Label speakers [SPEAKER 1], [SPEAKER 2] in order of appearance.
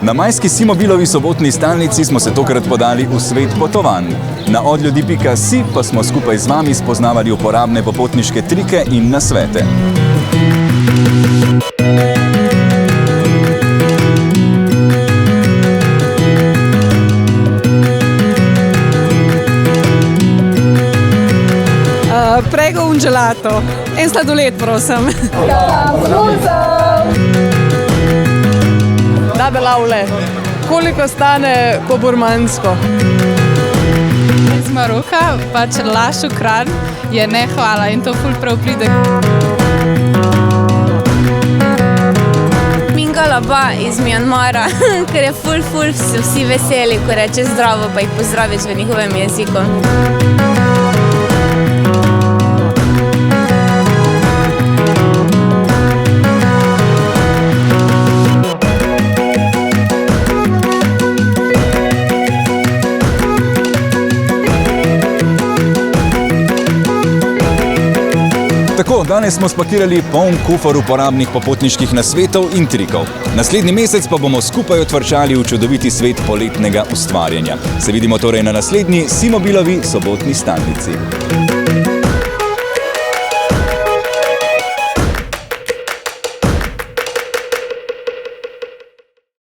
[SPEAKER 1] Na majski Simobilovi sobotni stalnici smo se tokrat podali v svet potovanj. Na odljudi.si pa smo skupaj z vami spoznavali uporabne popotniške trike in nasvete.
[SPEAKER 2] Prego un gelato. En sladoled, prosim. Da belavle. Koliko stane po burmansko?
[SPEAKER 3] Iz Maroka, pa čerlaš ukran, je ne hvala in to ful prav pride.
[SPEAKER 4] Mingalaba iz Myanmara, ker je ful, so vsi veseli, ko reče zdravo, pa jih pozdraviš v njihovem jeziku.
[SPEAKER 1] Tako, danes smo spakirali poln kufer uporabnih popotniških nasvetov in trikov. Naslednji mesec pa bomo skupaj otvrčali v čudoviti svet poletnega ustvarjanja. Se vidimo torej na naslednji Simobilovi sobotni stalnici.